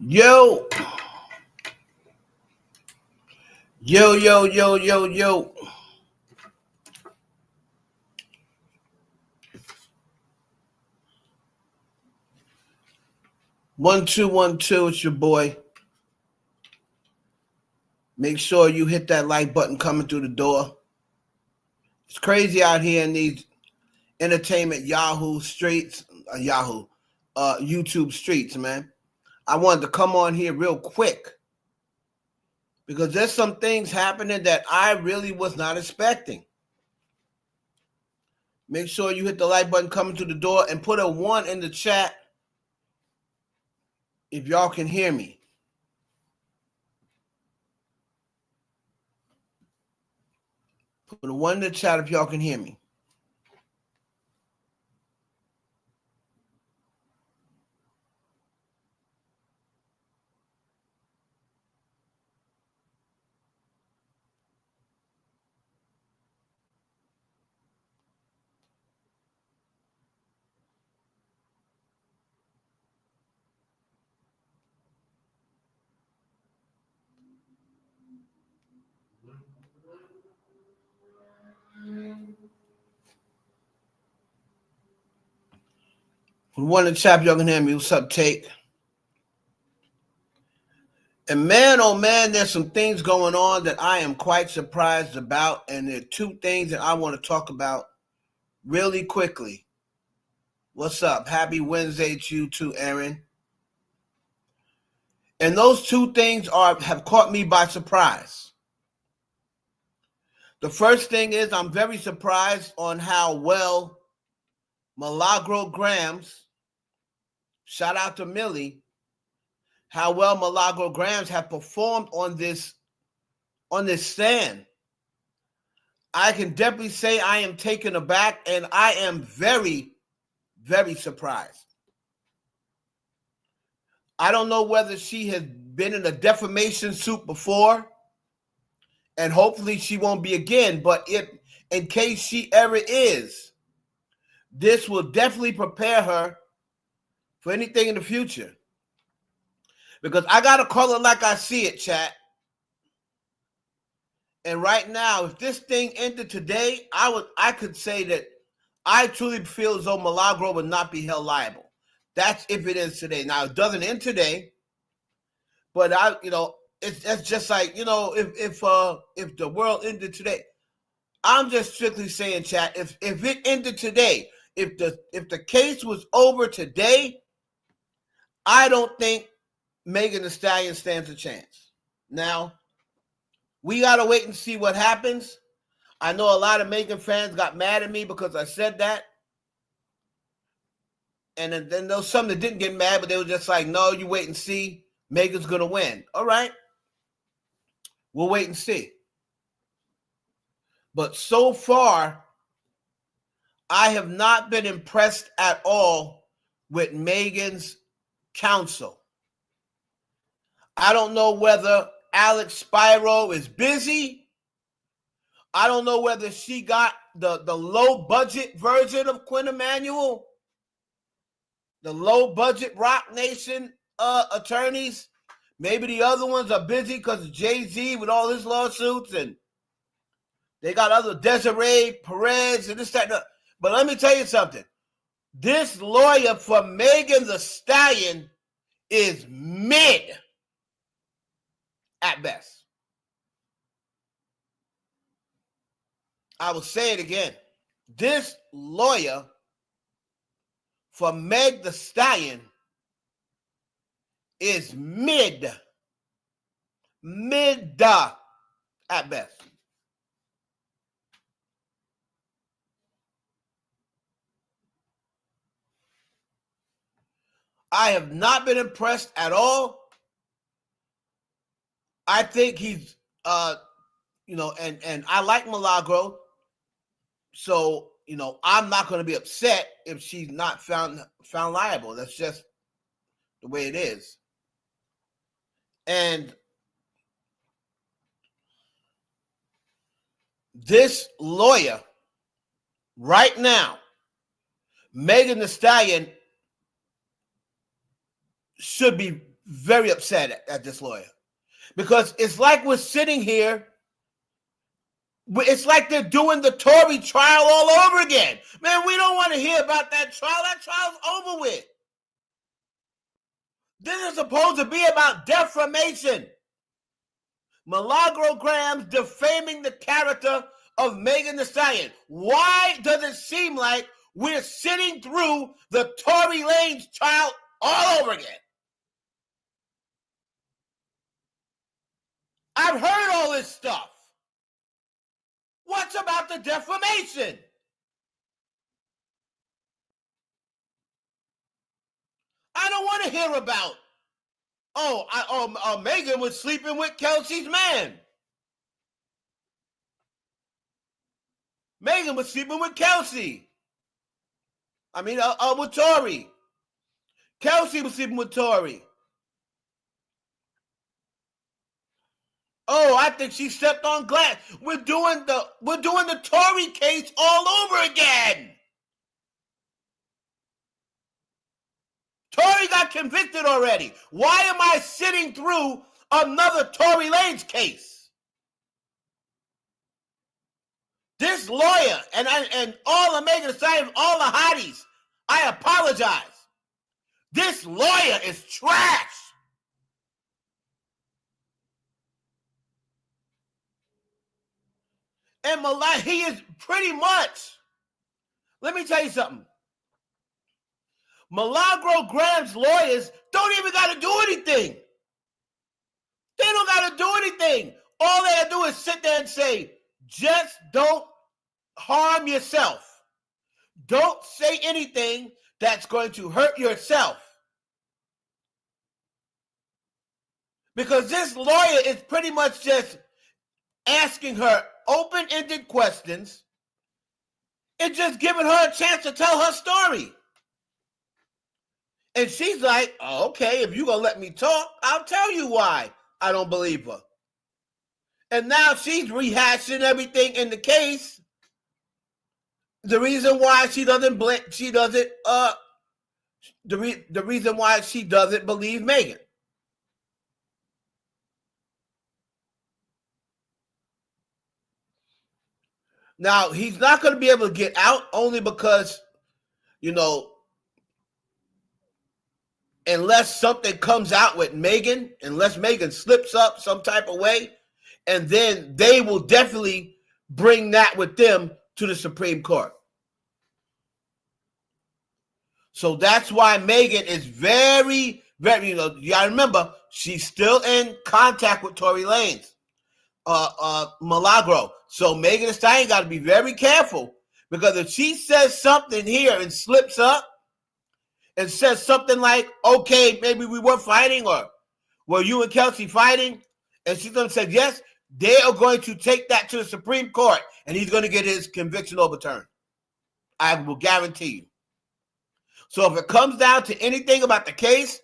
Yo, yo. 1212, it's your boy. Make sure you hit that like button coming through the door. It's crazy out here in these entertainment Yahoo streets, YouTube streets, man. I wanted to come on here real quick because there's some things happening that I really was not expecting. Make sure you hit the like button coming through the door and put a 1 in the chat if y'all can hear me. Put a 1 in the chat if y'all can hear me. Put 1 in the chat if y'all can hear me. What's up, Take? And man, oh man, there's some things going on that I am quite surprised about. And there are 2 things that I want to talk about really quickly. What's up? Happy Wednesday to you too, Aaron. And those 2 things have caught me by surprise. The first thing is I'm very surprised on how well Milagro Gramz, shout out to Millie, how well Milagro Gramz have performed on this stand. I can definitely say I am taken aback, and I am very, very surprised. I don't know whether she has been in a defamation suit before, and hopefully she won't be again, but in case she ever is, this will definitely prepare her for anything in the future. Because I got to call it like I see it, chat. And right now, if this thing ended today, I could say that I truly feel as though Milagro would not be held liable. That's if it ends today. Now, it doesn't end today, but it's just like, if the world ended today, I'm just strictly saying, chat, if it ended today, if the case was over today, I don't think Megan Thee Stallion stands a chance. Now, we got to wait and see what happens. I know a lot of Megan fans got mad at me because I said that. And then there was some that didn't get mad, but they were just like, no, you wait and see. Megan's going to win. All right. We'll wait and see. But so far, I have not been impressed at all with Megan's counsel. I don't know whether Alex Spiro is busy. I don't know whether she got the low-budget version of Quinn Emanuel, the low-budget Rock Nation attorneys. Maybe the other ones are busy because of Jay-Z with all his lawsuits, and they got other Desiree Perez and this, that, and that. But let me tell you something. This lawyer for Megan Thee Stallion is mid at best. I will say it again. This lawyer for Meg Thee Stallion is mid at best. I have not been impressed at all. I think he's, and I like Milagro. So, I'm not going to be upset if she's not found liable. That's just the way it is. And this lawyer right now, Megan Thee Stallion, should be very upset at this lawyer because it's like we're sitting here. It's like they're doing the Tory trial all over again. Man, we don't want to hear about that trial. That trial's over with. This is supposed to be about defamation. Milagro Gramz defaming the character of Megan Thee Stallion. Why does it seem like we're sitting through the Tory Lanez trial all over again? I've heard all this stuff. What's about the defamation? I don't want to hear about, Megan was sleeping with Kelsey's man. Megan was sleeping with Kelsey. With Tory. Kelsey was sleeping with Tory. Oh, I think she stepped on glass. We're doing the Tory case all over again. Tory got convicted already. Why am I sitting through another Tory Lanez case? This lawyer and all the Megan Thee Stallion, all the hotties, I apologize. This lawyer is trash. And he is pretty much, let me tell you something. Milagro Gramz lawyers don't even got to do anything. They don't got to do anything. All they got to do is sit there and say, just don't harm yourself. Don't say anything that's going to hurt yourself. Because this lawyer is pretty much just asking her open-ended questions and just giving her a chance to tell her story. And she's like, oh, okay, if you're going to let me talk, I'll tell you why I don't believe her. And now she's rehashing everything in the case. The reason why the reason why she doesn't believe Megan. Now, he's not going to be able to get out only because, unless something comes out with Megan, unless Megan slips up some type of way, and then they will definitely bring that with them to the Supreme Court. So that's why Megan is very, very, you got to remember, she's still in contact with Tory Lanez, Milagro. So Megan Thee Stallion got to be very careful, because if she says something here and slips up and says something like, okay, maybe we were fighting, or were you and Kelsey fighting? And she's going to say yes, they are going to take that to the Supreme Court, and he's going to get his conviction overturned. I will guarantee you. So if it comes down to anything about the case,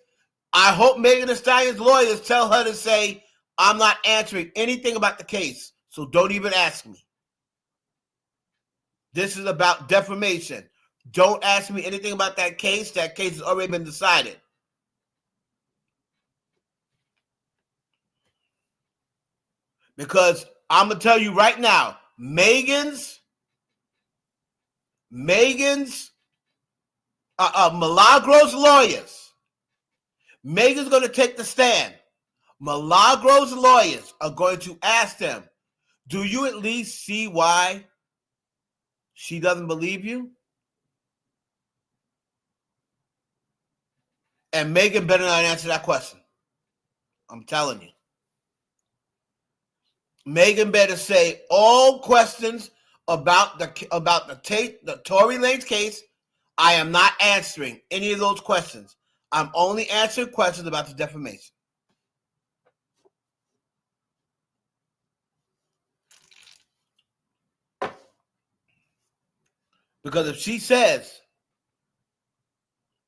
I hope Megan Thee Stallion's lawyers tell her to say, I'm not answering anything about the case, so don't even ask me. This is about defamation. Don't ask me anything about that case. That case has already been decided. Because I'm going to tell you right now, Milagro's lawyers, Megan's going to take the stand. Milagro's lawyers are going to ask them, do you at least see why she doesn't believe you? And Megan better not answer that question. I'm telling you. Megan better say all questions about the Tory Lanez case. I am not answering any of those questions. I'm only answering questions about the defamation. Because if she says,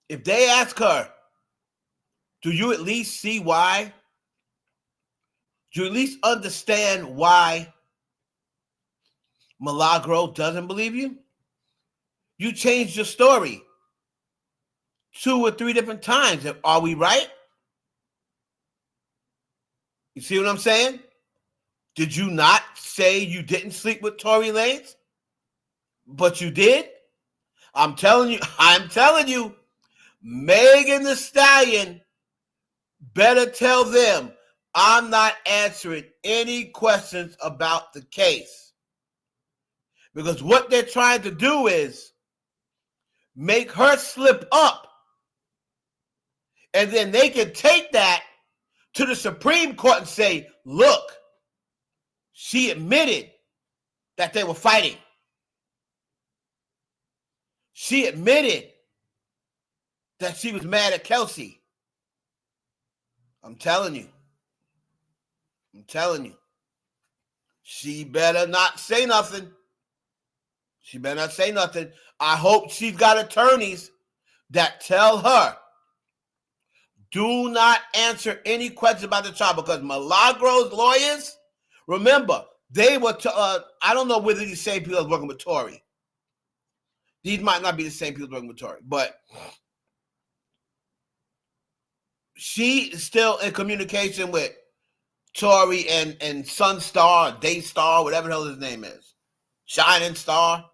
if they ask her, do you at least see why? Do you at least understand why Milagro doesn't believe you? You changed your story 2 or 3 different times. Are we right? You see what I'm saying? Did you not say you didn't sleep with Tory Lanez? But you did? I'm telling you, Megan Thee Stallion better tell them I'm not answering any questions about the case. Because what they're trying to do is make her slip up. And then they can take that to the Supreme Court and say, look, she admitted that they were fighting. She admitted that she was mad at Kelsey. I'm telling you. She better not say nothing. I hope she's got attorneys that tell her, do not answer any questions about the trial, because Milagro's lawyers, remember, they were, I don't know whether these same people are working with Tory. These might not be the same people working with Tory, but she is still in communication with Tory and Sunstar, Daystar, whatever the hell his name is. Shining Star.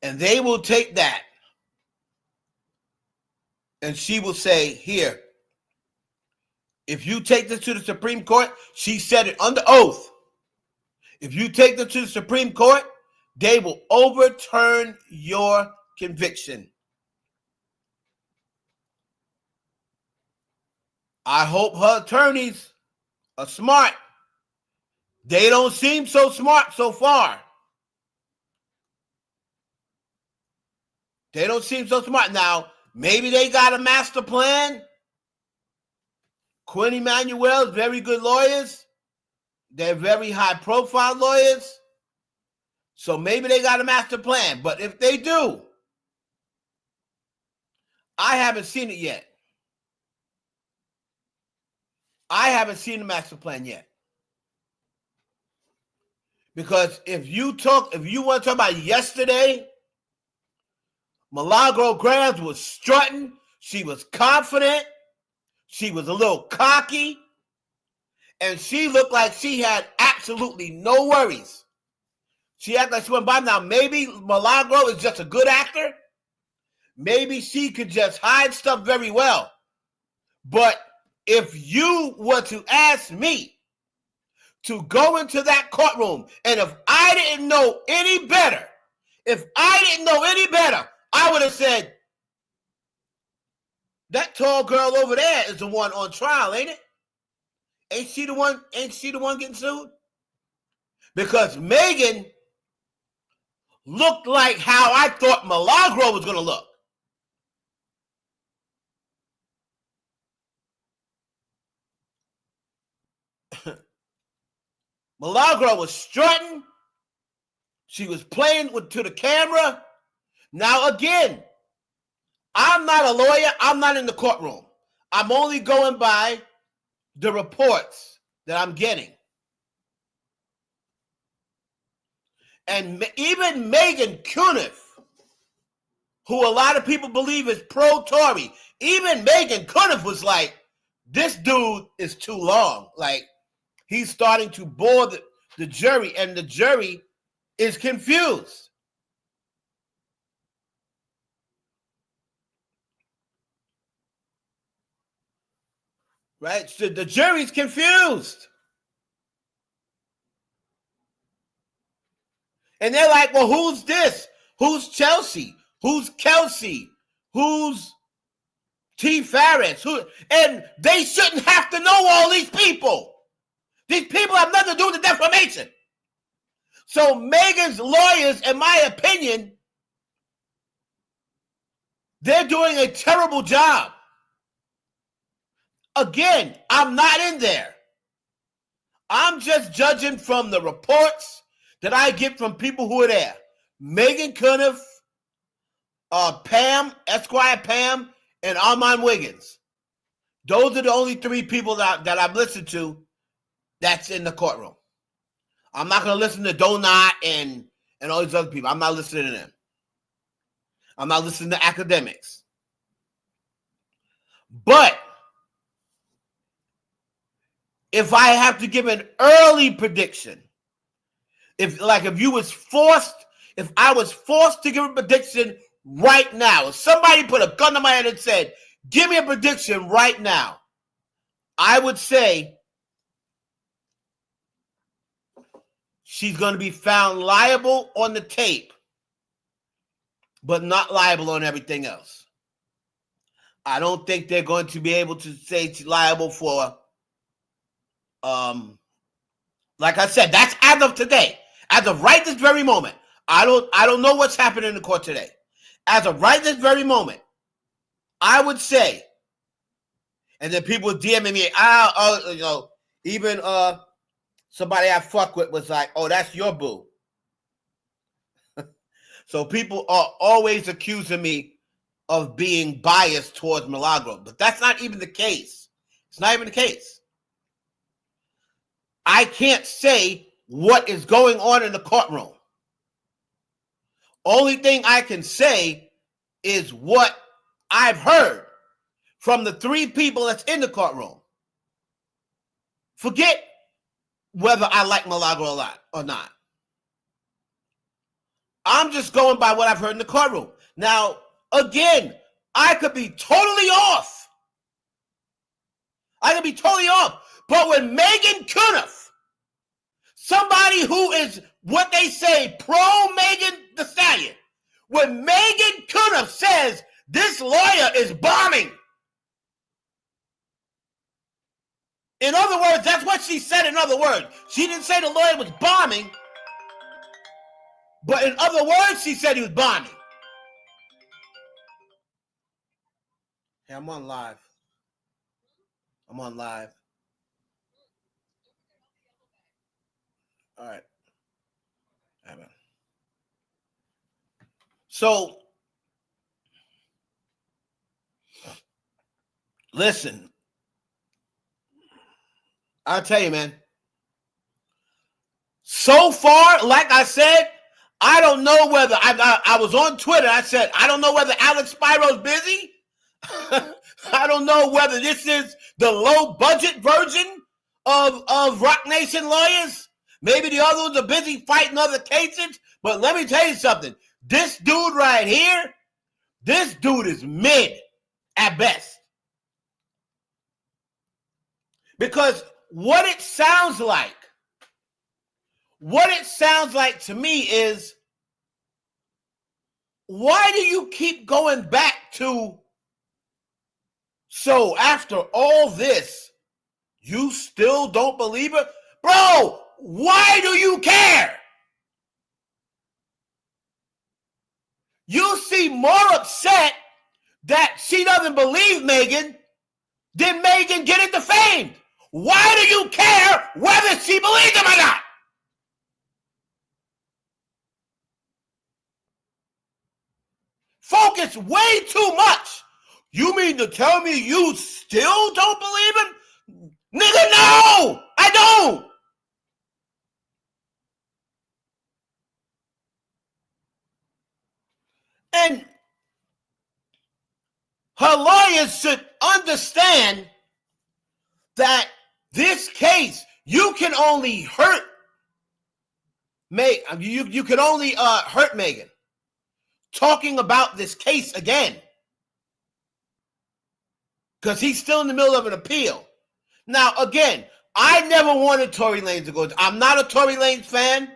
And they will take that and she will say, here, if you take this to the Supreme Court, she said it under oath. If you take this to the Supreme Court, they will overturn your conviction. I hope her attorneys are smart. They don't seem so smart so far. They don't seem so smart. Now, maybe they got a master plan. Quinn Emanuel is very good lawyers. They're very high-profile lawyers. So maybe they got a master plan. But if they do, I haven't seen it yet. I haven't seen the master plan yet. Because if you want to talk about yesterday, Milagro Gramz was strutting. She was confident. She was a little cocky. And she looked like she had absolutely no worries. She acted like she went by. Now, maybe Milagro is just a good actor. Maybe she could just hide stuff very well. But if you were to ask me to go into that courtroom, and if I didn't know any better, I would have said, that tall girl over there is the one on trial, ain't it? Ain't she the one getting sued? Because Megan looked like how I thought Milagro was going to look. Milagro was strutting. She was playing to the camera. Now, again, I'm not a lawyer. I'm not in the courtroom. I'm only going by the reports that I'm getting. And even Megan Cuniff, who a lot of people believe is pro-Tory, even Megan Cuniff was like, this dude is too long. Like, he's starting to bore the jury, and the jury is confused. Right? So the jury's confused. And they're like, well, who's this? Who's Chelsea? Who's Kelsey? Who's T. Farris? And they shouldn't have to know all these people. These people have nothing to do with the defamation. So Megan's lawyers, in my opinion, they're doing a terrible job. Again, I'm not in there. I'm just judging from the reports that I get from people who are there. Megan Cuniff, Pam, Esquire Pam, and Armand Wiggins. Those are the only three people that I've listened to that's in the courtroom. I'm not going to listen to Donut and all these other people. I'm not listening to them. I'm not listening to academics. But if I have to give an early prediction, if I was forced to give a prediction right now, if somebody put a gun to my head and said, give me a prediction right now, I would say she's going to be found liable on the tape, but not liable on everything else. I don't think they're going to be able to say she's liable for, like I said, that's as of today. As of right this very moment. I don't know what's happening in the court today. As of right this very moment, I would say, and then people DMing me, even somebody I fuck with was like, oh, that's your boo. So people are always accusing me of being biased towards Milagro, but that's not even the case. It's not even the case. I can't say what is going on in the courtroom. Only thing I can say is what I've heard from the 3 people that's in the courtroom. Forget whether I like Milagro a lot or not. I'm just going by what I've heard in the courtroom. Now, again, I could be totally off. But when Megan Cuniff, somebody who is what they say pro-Megan Thee Stallion, when Megan Cuniff says this lawyer is bombing, in other words, that's what she said in other words. She didn't say the lawyer was bombing, but in other words, she said he was bombing. Hey, I'm on live. All right. So, listen, I'll tell you, man. So far, like I said, I don't know whether I was on Twitter. I said, I don't know whether Alex Spiro's busy. I don't know whether this is the low budget version of Rock Nation lawyers. Maybe the other ones are busy fighting other cases. But let me tell you something. This dude right here, this dude is mid at best. Because what it sounds like to me is, why do you keep going back to, so after all this, you still don't believe it? Bro, why do you care? You seem more upset that she doesn't believe Megan than Megan getting defamed. Why do you care whether she believes him or not? Focus way too much. You mean to tell me you still don't believe him? Nigga, no! I don't! And her lawyers should understand that this case, you can only hurt you can only hurt Megan talking about this case again, because he's still in the middle of an appeal. Now, again, I never wanted Tory Lanez to go. I'm not a Tory Lanez fan.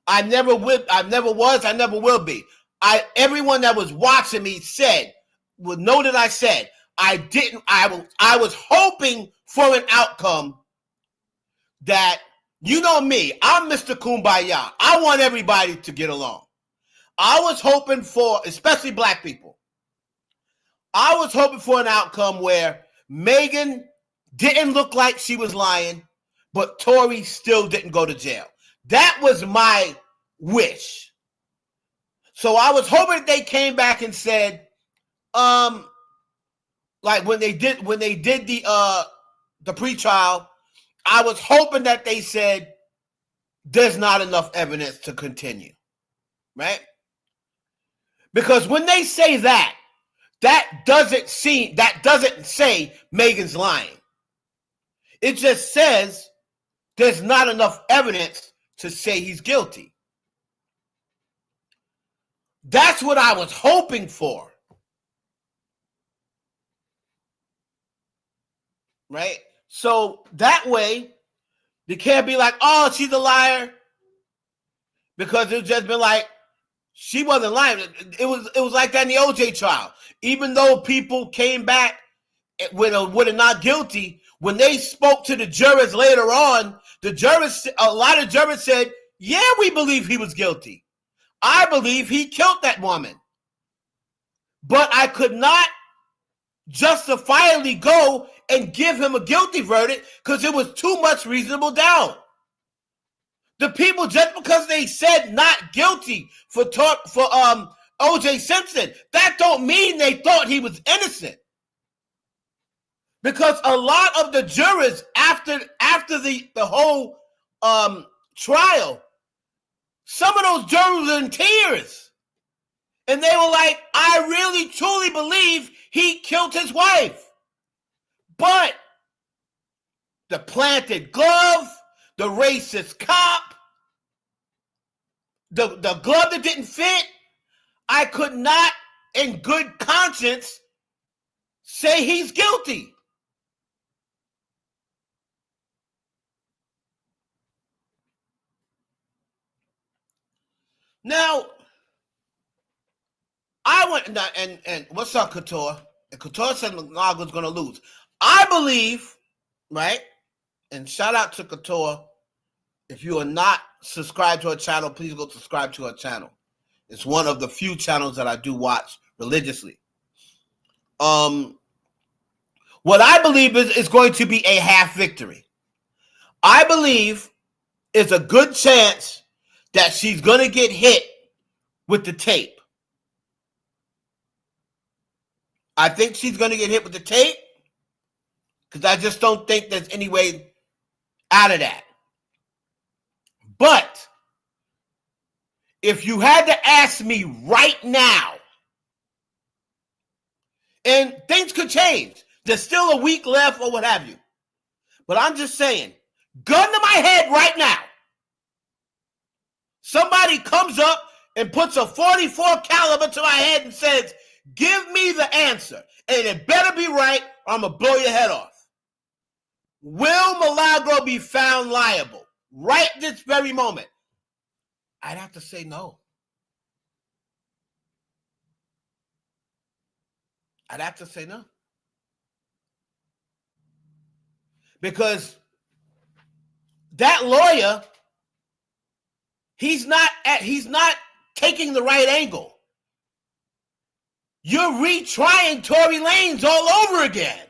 I never was, I never will be. Everyone that was watching me would know that I said I was hoping for an outcome that, you know me, I'm Mr. Kumbaya. I want everybody to get along. I was hoping for, especially black people, I was hoping for an outcome where Megan didn't look like she was lying, but Tory still didn't go to jail. That was my wish. So I was hoping they came back and said, like when they did the pretrial, I was hoping that they said there's not enough evidence to continue, right? Because when they say that doesn't say Megan's lying. It just says there's not enough evidence to say he's guilty. That's what I was hoping for. Right? So that way, you can't be like, oh, she's a liar. Because it's just been like, she wasn't lying. It was like that in the OJ trial. Even though people came back with a not guilty, when they spoke to the jurors later on, a lot of jurors said, yeah, we believe he was guilty. I believe he killed that woman. But I could not justifiably go and give him a guilty verdict because it was too much reasonable doubt. The people, just because they said not guilty for O.J. Simpson, that don't mean they thought he was innocent. Because a lot of the jurors after the whole trial, some of those jurors were in tears. And they were like, I really, truly believe he killed his wife. But the planted glove, the racist cop, the glove that didn't fit, I could not, in good conscience, say he's guilty. Now, I went, and what's up, Couture? And Couture said Milagro's going to lose. I believe, right? And shout out to Couture. If you are not subscribed to her channel, please go subscribe to her channel. It's one of the few channels that I do watch religiously. What I believe is going to be a half victory. I believe it's a good chance that she's going to get hit with the tape. I think she's going to get hit with the tape because I just don't think there's any way out of that. But if you had to ask me right now, and things could change, there's still a week left or what have you. But I'm just saying, gun to my head right now. Somebody comes up and puts a 44 caliber to my head and says, give me the answer. And it better be right or I'm going to blow your head off. Will Milagro be found liable right this very moment? I'd have to say no. I'd have to say no. Because that lawyer, he's not taking the right angle. You're retrying Tory Lanez all over again.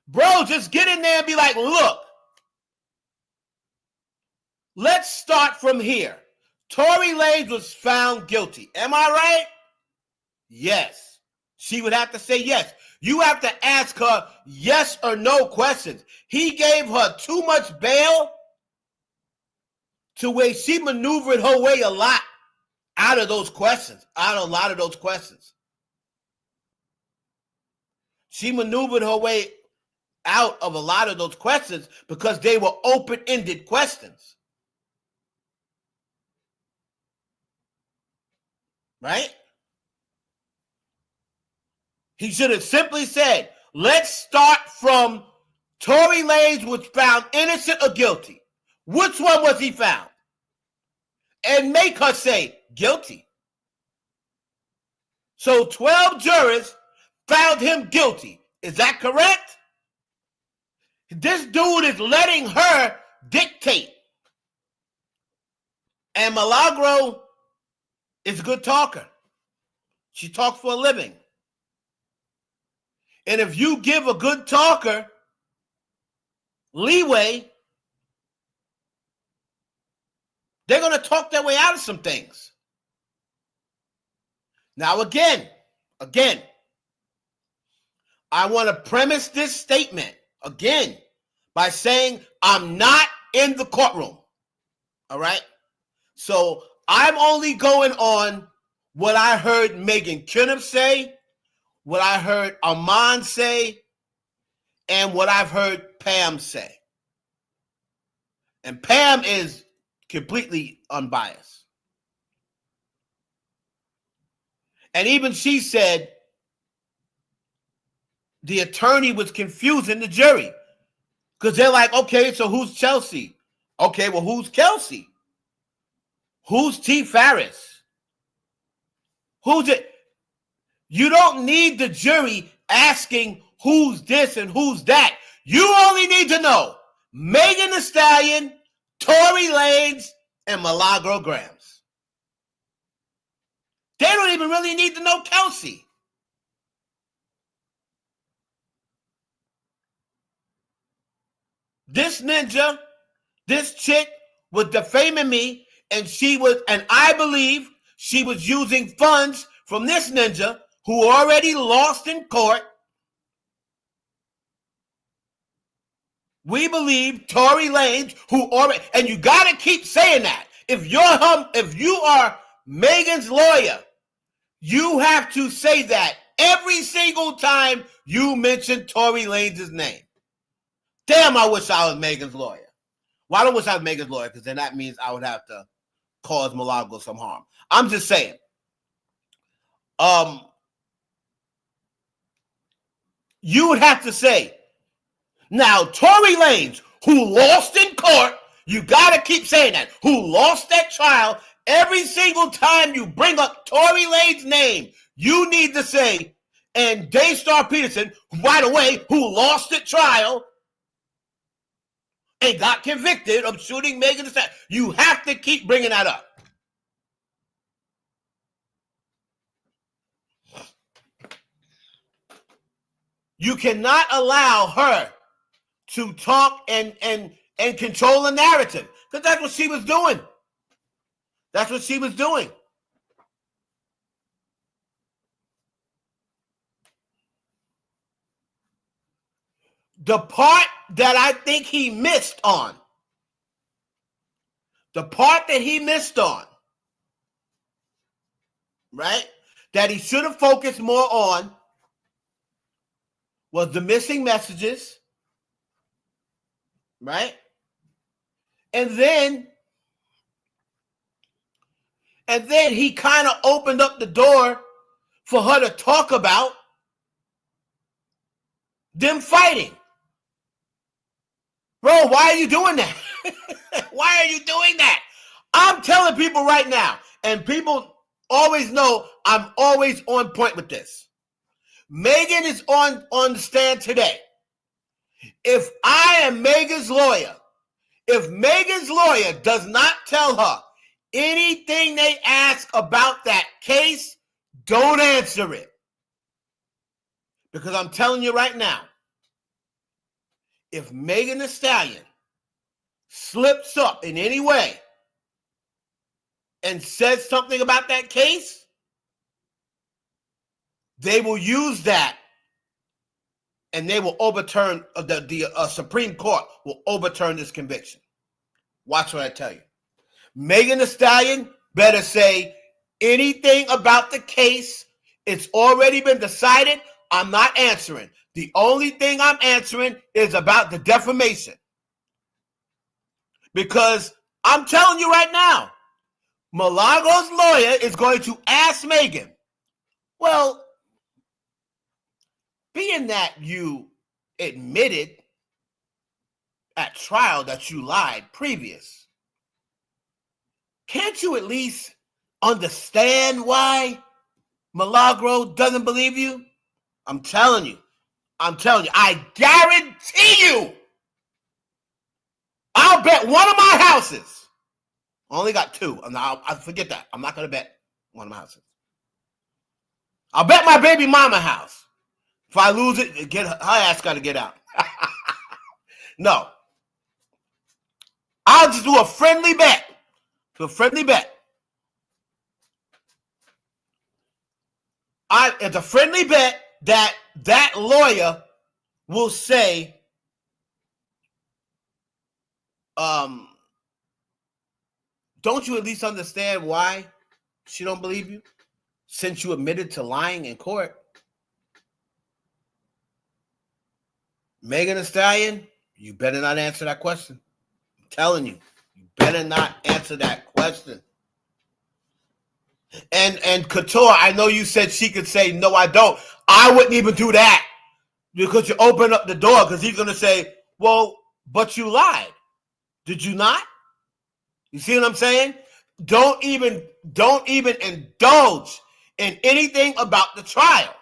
Bro, just get in there and be like, look, let's start from here. Tory Lanez was found guilty. Am I right? Yes. She would have to say yes. You have to ask her yes or no questions. He gave her too much bail to where she maneuvered her way a lot out of those questions, She maneuvered her way out of a lot of those questions because they were open-ended questions. Right? He should have simply said, let's start from Tory Lanez was found innocent or guilty. Which one was he found? And make her say guilty. So 12 jurors found him guilty. Is that correct? This dude is letting her dictate. And Milagro is a good talker. She talks for a living. And if you give a good talker leeway, they're going to talk their way out of some things. Now, again, I want to premise this statement again by saying I'm not in the courtroom. All right? So I'm only going on what I heard Megan Kenneth say, what I heard Armand say, and what I've heard Pam say. And Pam is completely unbiased. And even she said the attorney was confusing the jury because they're like, okay, so who's Chelsea? Okay, well, who's Kelsey? Who's T. Farris? Who's it? You don't need the jury asking who's this and who's that. You only need to know Megan Thee Stallion, Tory Lanez, and Milagro Gramz. They don't even really need to know Kelsey. This ninja, this chick was defaming me, and I believe she was using funds from this ninja who already lost in court. We believe Tory Lanez, and you got to keep saying that. If you are Megan's lawyer, you have to say that every single time you mention Tory Lanez's name. Damn, I wish I was Megan's lawyer. Well, I don't wish I was Megan's lawyer because then that means I would have to cause Milagro some harm. I'm just saying. You would have to say, now, Tory Lanez, who lost in court, you got to keep saying that, who lost that trial, every single time you bring up Tory Lanez's name, you need to say, and Daystar Peterson, by the way, who lost the trial and got convicted of shooting Megan Thee Stallion. You have to keep bringing that up. You cannot allow her to talk and control the narrative, because that's what she was doing. That's what she was doing. The part that I think he missed on, right, that he should have focused more on was the missing messages, right? And then he kind of opened up the door for her to talk about them fighting. Bro, why are you doing that? Why are you doing that? I'm telling people right now, and people always know I'm always on point with this. Megan is on the stand today. If I am Megan's lawyer, if Megan's lawyer does not tell her anything they ask about that case, don't answer it. Because I'm telling you right now, if Megan Thee Stallion slips up in any way and says something about that case, they will use that and they will overturn, the Supreme Court will overturn this conviction. Watch what I tell you. Megan Thee Stallion better say anything about the case. It's already been decided. I'm not answering. The only thing I'm answering is about the defamation. Because I'm telling you right now, Milagro's lawyer is going to ask Megan, well, being that you admitted at trial that you lied previous, can't you at least understand why Milagro doesn't believe you? I'm telling you, I guarantee you, I'll bet one of my houses. I only got two. I forget that. I'm not going to bet one of my houses. I'll bet my baby mama house. If I lose it, her ass got to get out. No. I'll just do a friendly bet. It's a friendly bet that lawyer will say, don't you at least understand why she don't believe you? Since you admitted to lying in court. Megan Thee Stallion, you better not answer that question. I'm telling you, you better not answer that question. And Couture, I know you said she could say, no, I don't. I wouldn't even do that because you open up the door because he's going to say, well, but you lied. Did you not? You see what I'm saying? Don't even indulge in anything about the trial.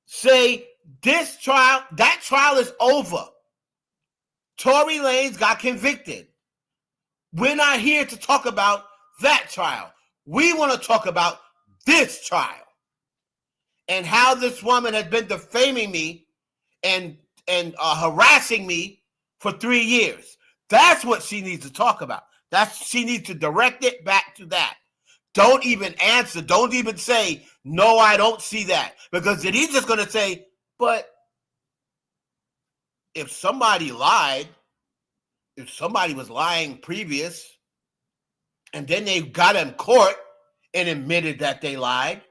Say this trial, that trial is over. Tory Lanez got convicted. We're not here to talk about that trial. We want to talk about this trial and how this woman has been defaming me and harassing me for 3 years. That's what she needs to talk about. She needs to direct it back to that. Don't even answer. Don't even say, no, I don't see that. Because then he's just going to say, but if somebody lied, if somebody was lying previous, and then they got in court and admitted that they lied,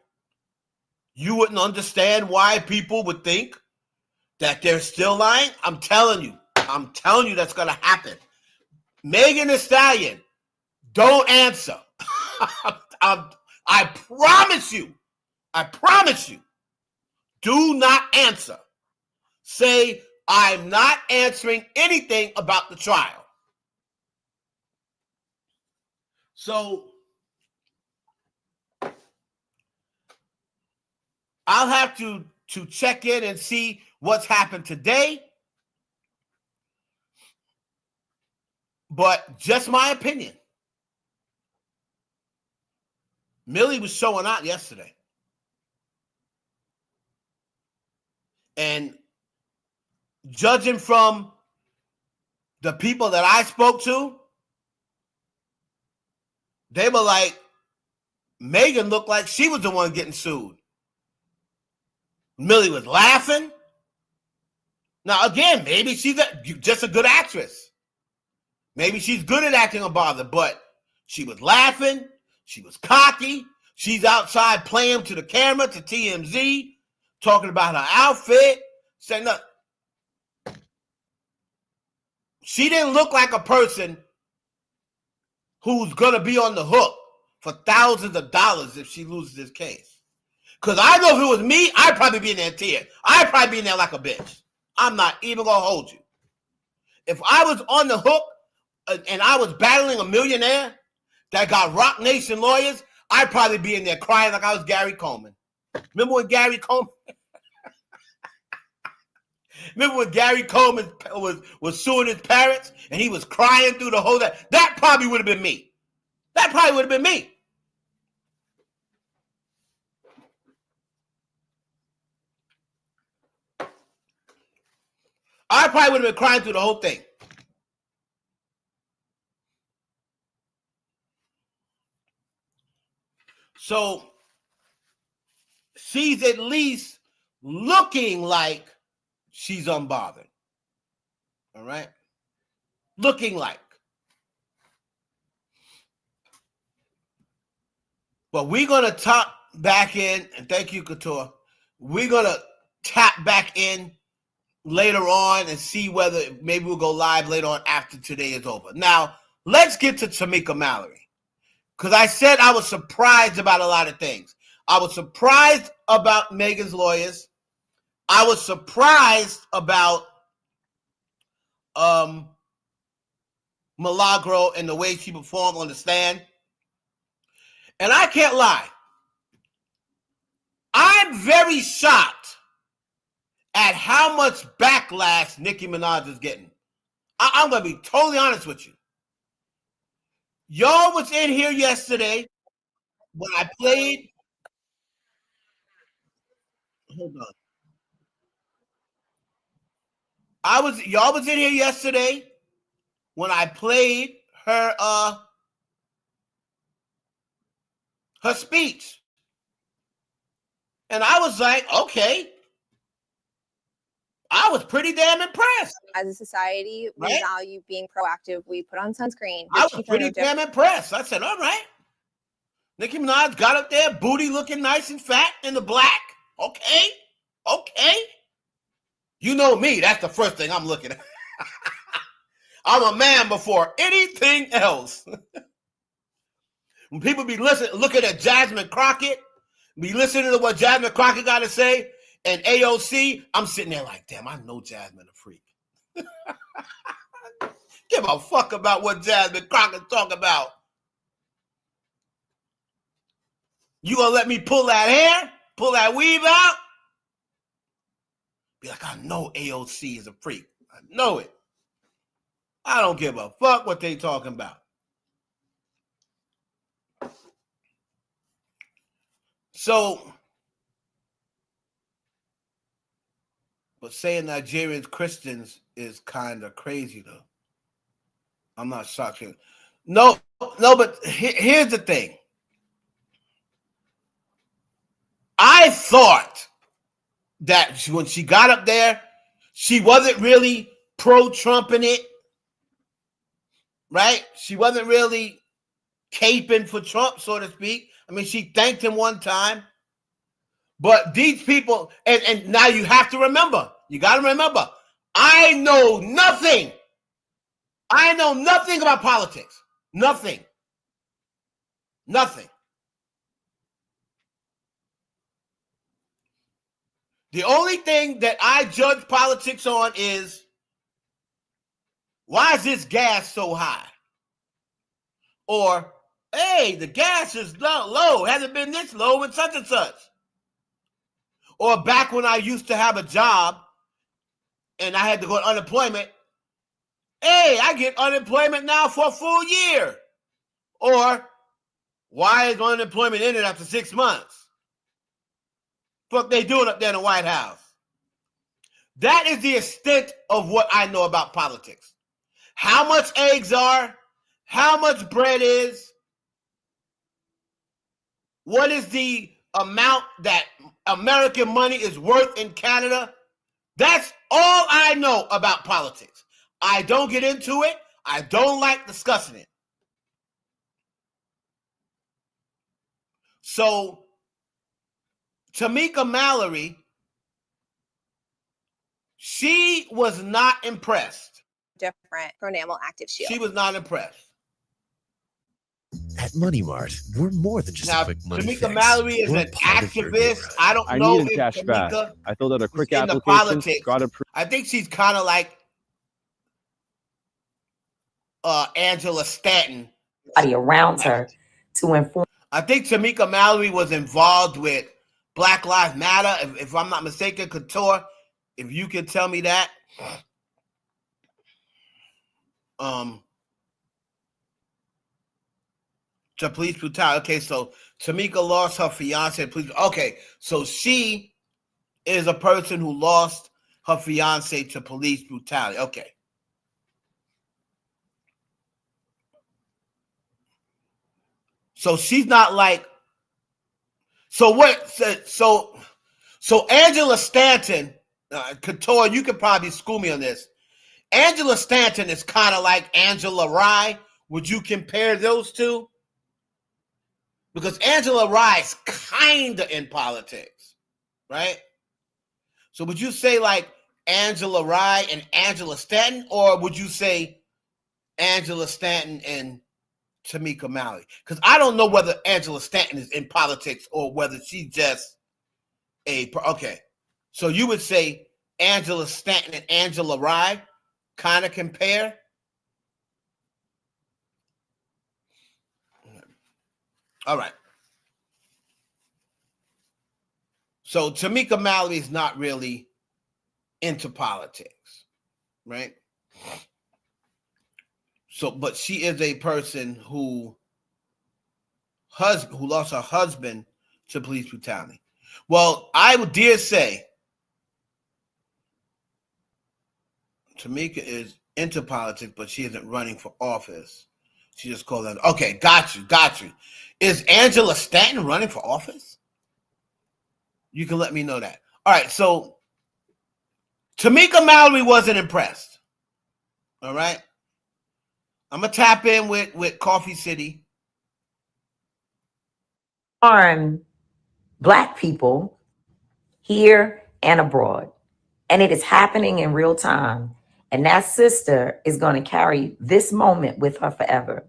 you wouldn't understand why people would think that they're still lying? I'm telling you that's going to happen. Megan Thee Stallion, don't answer. I promise you, do not answer. Say, I'm not answering anything about the trial. So I'll have to check in and see what's happened today. But just my opinion. Millie was showing out yesterday. And judging from the people that I spoke to, they were like, Megan looked like she was the one getting sued. Millie was laughing. Now, again, maybe she's just a good actress. Maybe she's good at acting unbothered, but she was laughing. She was cocky. She's outside playing to the camera, to TMZ, talking about her outfit, saying, look, she didn't look like a person who's going to be on the hook for thousands of dollars if she loses this case. Because I know if it was me, I'd probably be in there tear. I'd probably be in there like a bitch. I'm not even going to hold you. If I was on the hook and I was battling a millionaire that got Rock Nation lawyers, I'd probably be in there crying like I was Gary Coleman. Remember when Gary Coleman was suing his parents and he was crying through the whole day? That probably would have been me. That probably would have been me. I probably would have been crying through the whole thing. So she's at least looking like she's unbothered. All right? Looking like. But we're going to tap back in, and thank you, Couture. We're going to tap back in later on and see whether maybe we'll go live later on after today is over. Now, let's get to Tamika Mallory. Because I said I was surprised about a lot of things. I was surprised about Megan's lawyers. I was surprised about Milagro and the way she performed on the stand. And I can't lie. I'm very shocked at how much backlash Nicki Minaj is getting. I'm going to be totally honest with you. Y'all was in here yesterday when I played. Hold on. Y'all was in here yesterday when I played her speech. And I was like, okay. I was pretty damn impressed. As a society, we value being proactive. We put on sunscreen. I was pretty damn impressed. I said, all right. Nicki Minaj got up there, booty looking nice and fat in the black. Okay. You know me. That's the first thing I'm looking at. I'm a man before anything else. When people be looking at Jasmine Crockett, be listening to what Jasmine Crockett got to say, and AOC, I'm sitting there like, damn, I know Jasmine a freak. Give a fuck about what Jasmine Crockett talk about. You gonna let me pull that hair, pull that weave out? Be like, I know AOC is a freak. I know it. I don't give a fuck what they talking about. So, but saying Nigerian Christians is kind of crazy, though. I'm not shocked. No, but here's the thing. I thought that when she got up there, she wasn't really pro-Trump in it, right? She wasn't really caping for Trump, so to speak. I mean, she thanked him one time. But these people, and now you have to remember, you got to remember, I know nothing. I know nothing about politics. Nothing. Nothing. The only thing that I judge politics on is, why is this gas so high? Or, hey, the gas is low. Hasn't been this low in such and such. Or back when I used to have a job and I had to go on unemployment, hey, I get unemployment now for a full year. Or, why is unemployment ended after 6 months? What they doing up there in the White House? That is the extent of what I know about politics. How much eggs are, how much bread is, what is the amount that American money is worth in Canada. That's all I know about politics. I don't get into it. I don't like discussing it. So, Tamika Mallory, she was not impressed. Different pronamel active shield. She was not impressed. At Money Mart, we're more than just Now, a quick money Tamika fix. Mallory is We're an part of your activist. neighborhood. I don't I know needed if cash back. Tamika I filled out a quick is into application. politics. Got approved. I think she's kind of like Angela Stanton. Around her to inform. I think Tamika Mallory was involved with Black Lives Matter, if I'm not mistaken. Couture, if you can tell me that. To police brutality. Okay, so Tamika lost her fiance. Okay, so she is a person who lost her fiance to police brutality. Okay. So she's not like. So what? So Angela Stanton, Couture, you could probably school me on this. Angela Stanton is kind of like Angela Rye. Would you compare those two? Because Angela Rye is kind of in politics, right? So would you say like Angela Rye and Angela Stanton, or would you say Angela Stanton and Tamika Mallory? Because I don't know whether Angela Stanton is in politics or whether she's just okay. So you would say Angela Stanton and Angela Rye kind of compare? All right. So Tamika Mallory is not really into politics, right? So, but she is a person who lost her husband to police brutality. Well, I would dare say Tamika is into politics, but she isn't running for office. She just called out. Okay, got you. Is Angela Stanton running for office? You can let me know that. All right, so Tamika Mallory wasn't impressed. All right. I'm going to tap in with Coffee City. Harm Black people here and abroad. And it is happening in real time. And that sister is going to carry this moment with her forever.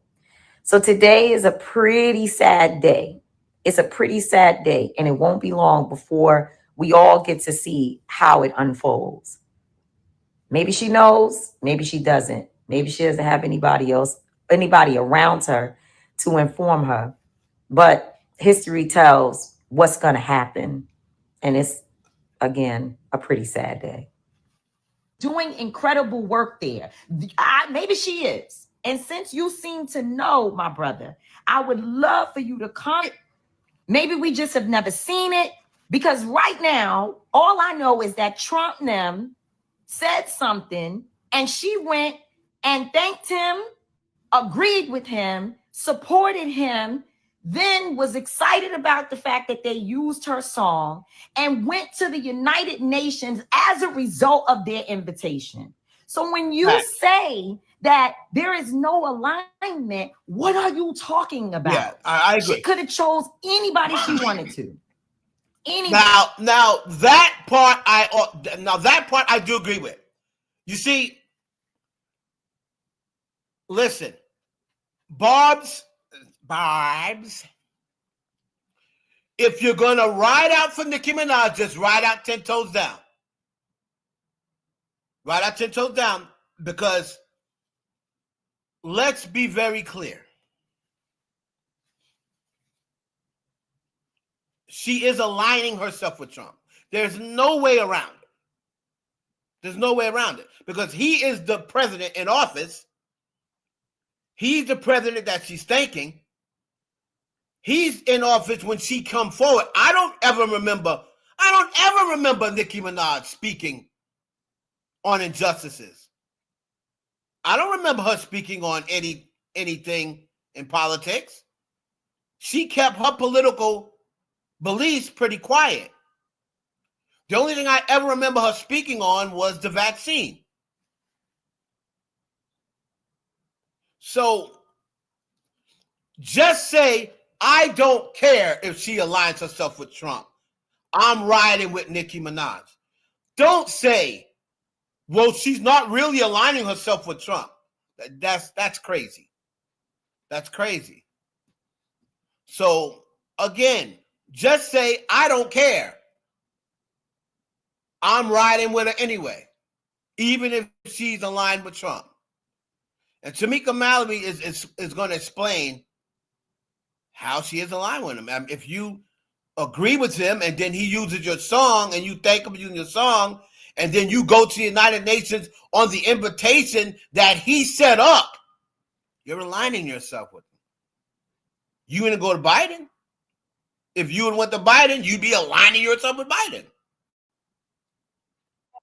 So today is a pretty sad day. It's a pretty sad day. And it won't be long before we all get to see how it unfolds. Maybe she knows, maybe she doesn't. Maybe she doesn't have anybody around her to inform her. But history tells what's going to happen. And it's, again, a pretty sad day. Doing incredible work there. Maybe she is. And since you seem to know, my brother, I would love for you to come. Maybe we just have never seen it, because right now, all I know is that Trump them said something and she went and thanked him, agreed with him, supported him, then was excited about the fact that they used her song and went to the United Nations as a result of their invitation. So when you say that there is no alignment, what are you talking about? Yeah, I agree. She could have chose anybody she wanted to. Anybody. Now that part I do agree with. You see, listen, Barb's, if you're going to ride out for Nicki Minaj, just ride out 10 toes down. Ride out 10 toes down, because let's be very clear. She is aligning herself with Trump. There's no way around it. There's no way around it, because he is the president in office. He's the president that she's thanking. He's in office when she come forward. I don't ever remember Nicki Minaj speaking on injustices. I don't remember her speaking on anything in politics. She kept her political beliefs pretty quiet. The only thing I ever remember her speaking on was the vaccine. So just say, I don't care if she aligns herself with Trump. I'm riding with Nicki Minaj. Don't say, well, she's not really aligning herself with Trump. That's crazy. That's crazy. So again, just say, I don't care. I'm riding with her anyway, even if she's aligned with Trump. And Tamika Mallory is going to explain how she is aligned with him. I mean, if you agree with him and then he uses your song and you thank him for using your song, and then you go to the United Nations on the invitation that he set up, you're aligning yourself with him. You want to go to Biden? If you went to Biden, you'd be aligning yourself with Biden.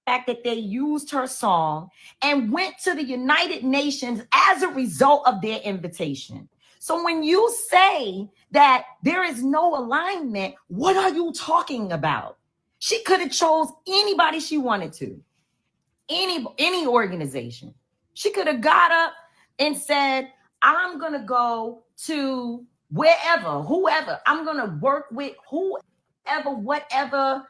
Fact that they used her song and went to the United Nations as a result of their invitation. So when you say that there is no alignment, what are you talking about? She could have chose anybody she wanted to, any organization. She could have got up and said, I'm going to go to wherever, whoever. I'm going to work with whoever, whatever,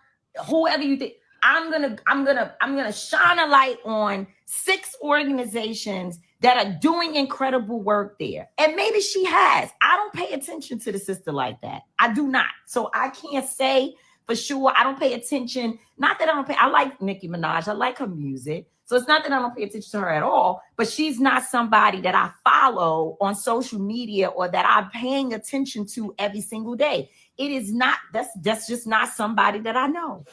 whoever you think. I'm gonna shine a light on 6 organizations that are doing incredible work there. And maybe she has. I don't pay attention to the sister like that. I do not. So I can't say for sure. I don't pay attention. Not that I don't pay. I like Nicki Minaj. I like her music. So it's not that I don't pay attention to her at all, but she's not somebody that I follow on social media or that I'm paying attention to every single day. It is not, that's just not somebody that I know.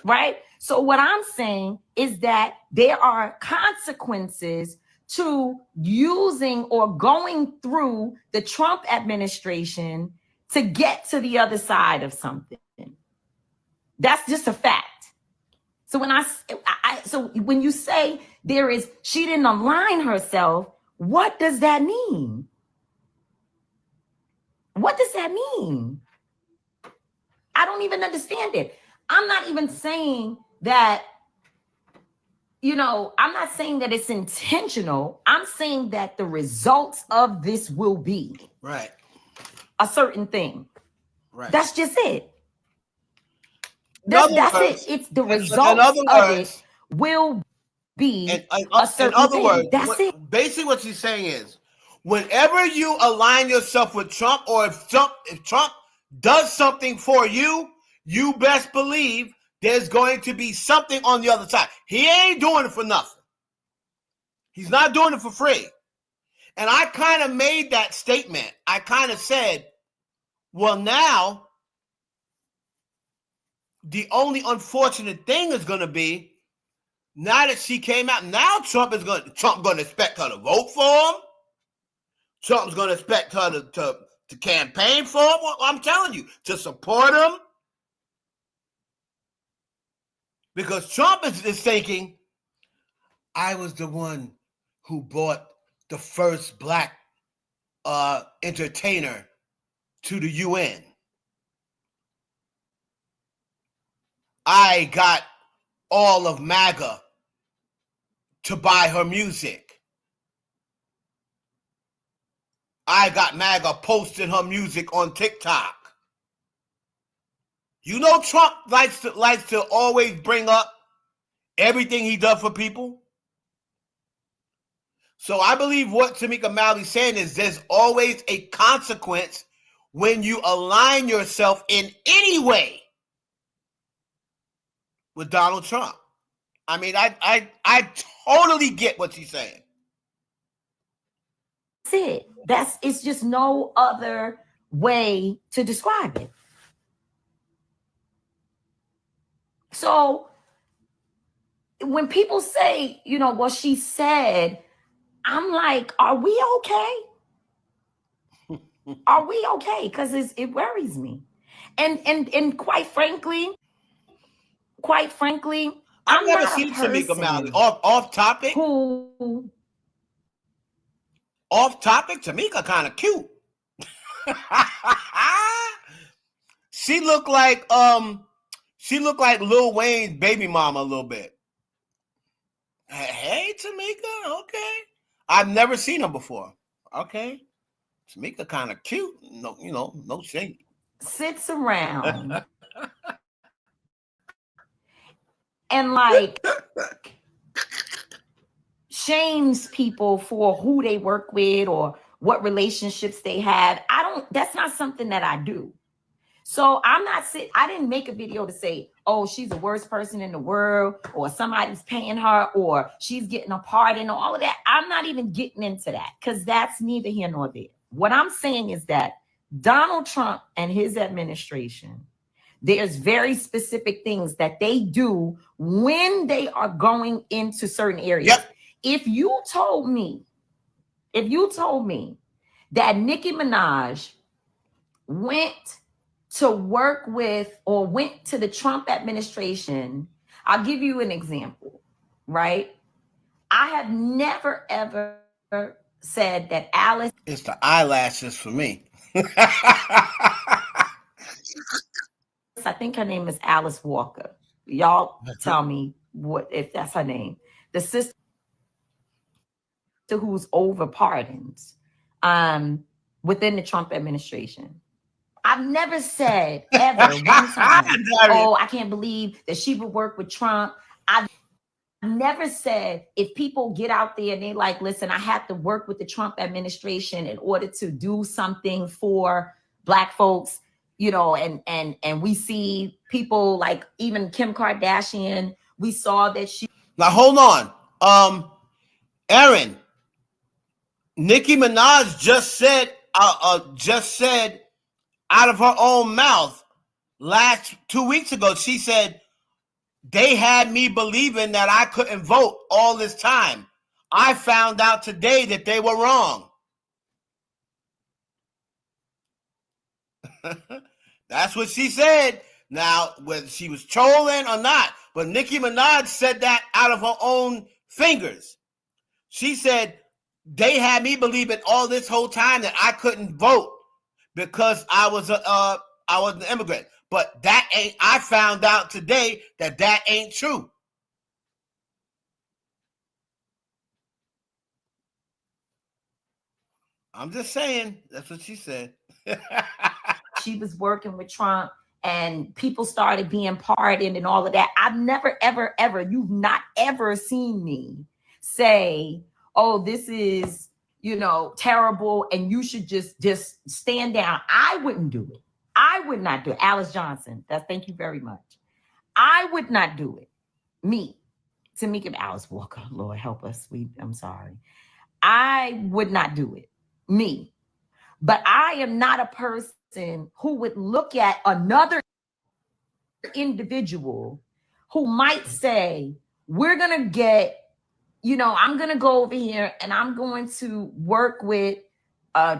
Right? So what I'm saying is that there are consequences to using or going through the Trump administration to get to the other side of something. That's just a fact. So when you say she didn't align herself, what does that mean? What does that mean? I don't even understand it. I'm not even saying that, I'm not saying that it's intentional. I'm saying that the results of this will be right, a certain thing. Right. That's just it. That's it. It's the results of it will be a certain thing. That's it. Basically what she's saying is, whenever you align yourself with Trump, or if Trump does something for you, you best believe there's going to be something on the other side. He ain't doing it for nothing. He's not doing it for free. And I kind of made that statement. I kind of said, well, now the only unfortunate thing is going to be, now that she came out, now Trump going to expect her to vote for him. Trump's going to expect her to campaign for him. Well, I'm telling you, to support him. Because Trump is thinking, I was the one who brought the first black entertainer to the UN. I got all of MAGA to buy her music. I got MAGA posting her music on TikTok. You know, Trump likes to always bring up everything he does for people. So I believe what Tamika Mallory's saying is, there's always a consequence when you align yourself in any way with Donald Trump. I mean, I totally get what she's saying. That's it. It's just no other way to describe it. So when people say, you know, well, she said, I'm like, are we okay? Are we okay? Because it worries me. And quite frankly, I've never seen Tamika Mallory. Off topic. Off topic, Tamika kind of cute. She looked like Lil Wayne's baby mama a little bit. Hey, Tamika, okay. I've never seen her before. Okay. Tamika kind of cute. No, you know, no shame. Sits around and like shames people for who they work with or what relationships they have. That's not something that I do. So I didn't make a video to say, oh, she's the worst person in the world, or somebody's paying her, or she's getting a pardon, or all of that. I'm not even getting into that, because that's neither here nor there. What I'm saying is that Donald Trump and his administration, there's very specific things that they do when they are going into certain areas. Yep. If you told me that Nicki MInaj went to work with or went to the Trump administration, I'll give you an example, right? I have never, ever said that Alice... It's the eyelashes for me. I think her name is Alice Walker. Y'all tell me what if that's her name. The sister who's over pardons within the Trump administration. I've never said ever one time, oh, I can't believe that she would work with Trump. I've never said, if people get out there and they like, listen, I have to work with the Trump administration in order to do something for Black folks, you know, and we see people like even Kim Kardashian, we saw that she... Now, hold on. Aaron, Nicki Minaj just said out of her own mouth 2 weeks ago, she said, they had me believing that I couldn't vote all this time. I found out today that they were wrong. That's what she said. Now, whether she was trolling or not, but Nicki Minaj said that out of her own fingers. She said, they had me believing all this whole time that I couldn't vote because I was an immigrant. But I found out today that ain't true. I'm just saying, that's what she said. She was working with Trump and people started being pardoned and all of that. I've never, ever, ever, you've not ever seen me say, oh, this is, terrible, and you should just stand down. I wouldn't do it. I would not do it. Alice Johnson, thank you very much. I would not do it. Me, Tamika, Alice Walker, Lord help us. I'm sorry. I would not do it. Me. But I am not a person who would look at another individual who might say, we're going to get, I'm going to go over here and I'm going to work with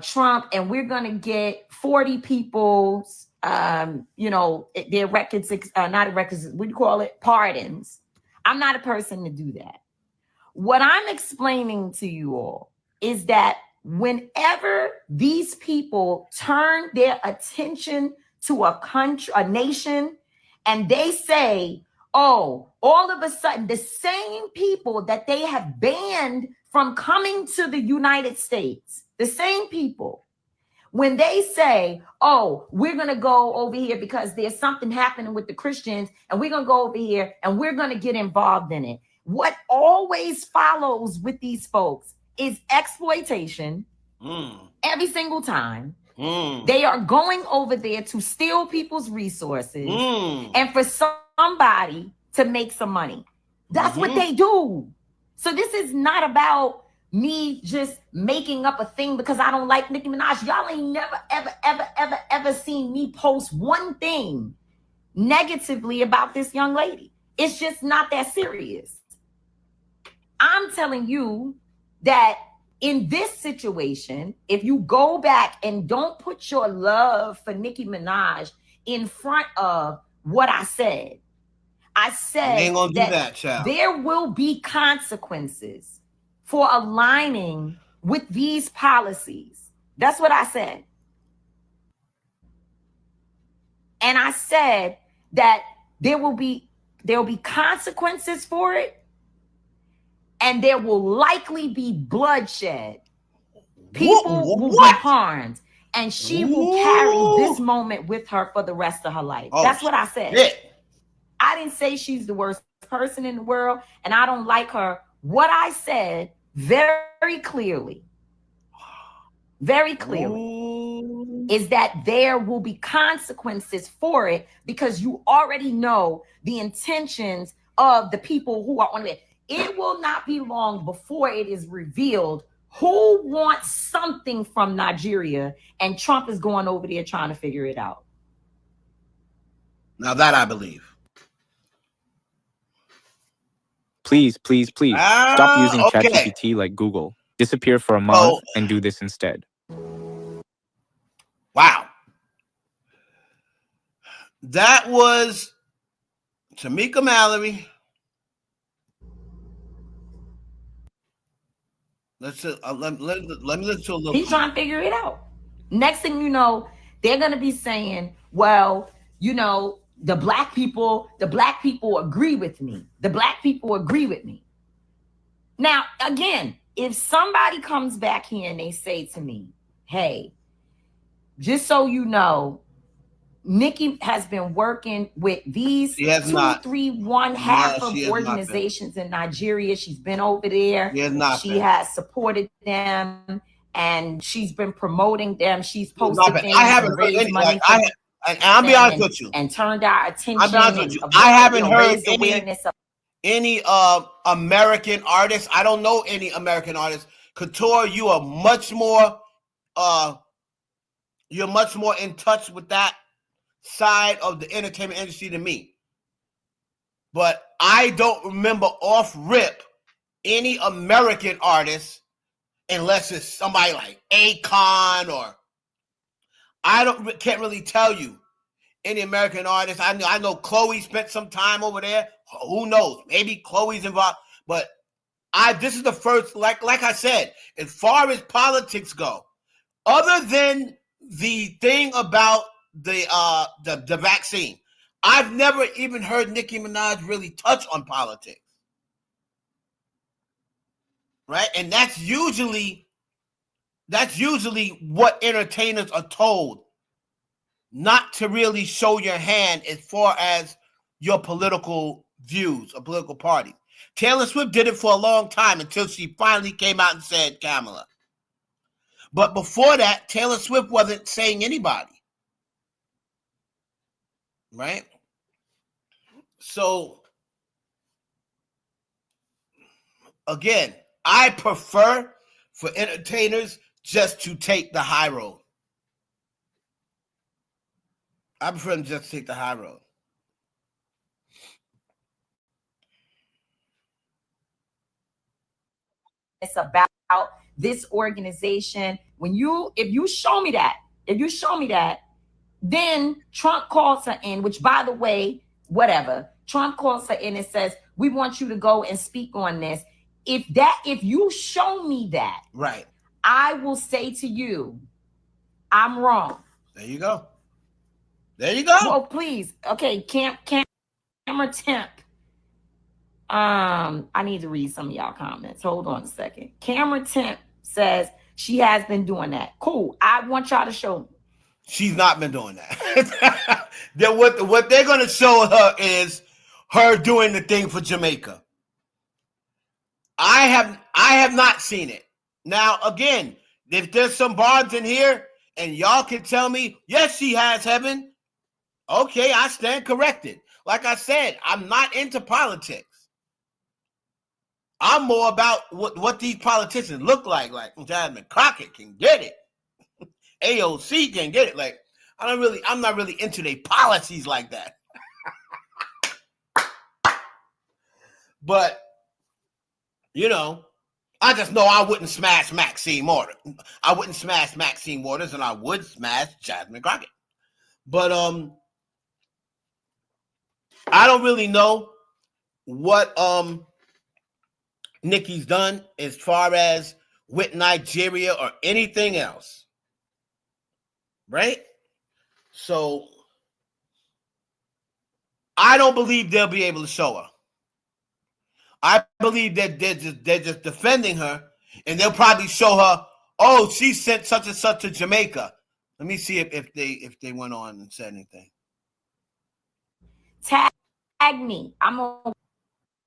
Trump, and we're going to get 40 people's, their records, not records, what do you call it? Pardons. I'm not a person to do that. What I'm explaining to you all is that whenever these people turn their attention to a country, a nation, and they say, oh, all of a sudden, the same people that they have banned from coming to the United States, the same people, when they say, oh, we're going to go over here because there's something happening with the Christians, and we're going to go over here and we're going to get involved in it. What always follows with these folks is exploitation every single time. They are going over there to steal people's resources and for somebody to make some money. That's what they do. So this is not about me just making up a thing because I don't like Nicki Minaj. Y'all ain't never, ever, ever, ever, ever seen me post one thing negatively about this young lady. It's just not that serious. I'm telling you that in this situation, if you go back and don't put your love for Nicki Minaj in front of what I said that there will be consequences for aligning with these policies. That's what I said. And I said that there will be consequences for it, and there will likely be bloodshed. People will be harmed, and she will carry this moment with her for the rest of her life. That's what I said. I didn't say she's the worst person in the world, and I don't like her. What I said very clearly is that there will be consequences for it, because you already know the intentions of the people who are on it. It will not be long before it is revealed who wants something from Nigeria, and Trump is going over there trying to figure it out. Now that I believe. Please, stop using ChatGPT like Google. Disappear for a month and do this instead. Wow. That was Tamika Mallory. Let me listen to a little. He's trying to figure it out. Next thing you know, they're going to be saying, well, the black people agree with me. The black people agree with me. Now, again, if somebody comes back here and they say to me, hey, just so you know, Nicki has been working with these 231 half of organizations in Nigeria. She's been over there. She has supported them, and she's been promoting them. She's posted things. I haven't heard any. I'll be honest with you. And turned our attention. I'll be honest with you. I haven't heard any American artists. I don't know any American artists. Couture, you are much more. You're much more in touch with that side of the entertainment industry than me. But I don't remember off rip any American artists, unless it's somebody like Akon, or can't really tell you any American artists. I know Chloe spent some time over there. Who knows? Maybe Chloe's involved. But this is the first, like I said, as far as politics go, other than the thing about the vaccine, I've never even heard Nicki Minaj really touch on politics. Right? And that's usually what entertainers are told not to really show your hand as far as your political views or political parties. Taylor Swift did it for a long time until she finally came out and said Kamala. But before that, Taylor Swift wasn't saying anybody. Right? So, again, I prefer for entertainers just to take the high road. I prefer them just to take the high road. It's about this organization. If you show me that, then Trump calls her in, which, by the way, whatever. Trump calls her in and says, we want you to go and speak on this. If you show me that, right, I will say to you, I'm wrong. There you go. There you go. Well, please. Okay, camera temp. I need to read some of y'all comments. Hold on a second. Camera temp says she has been doing that. Cool. I want y'all to show me. She's not been doing that. Then what they're going to show her is her doing the thing for Jamaica. I have not seen it. Now, again, if there's some bards in here and y'all can tell me, yes, she has, Heaven. Okay, I stand corrected. Like I said, I'm not into politics. I'm more about what these politicians look like. Like Jasmine Crockett can get it. AOC can get it. Like, I'm not really into their policies like that. But, I just know I wouldn't smash Maxine Waters. I wouldn't smash Maxine Waters, and I would smash Jasmine Crockett. But I don't really know what Nicki's done as far as with Nigeria or anything else. Right? So I don't believe they'll be able to show her. I believe that they're just defending her, and they'll probably show her, oh, she sent such and such to Jamaica. Let me see if they went on and said anything. Tag me. I'm gonna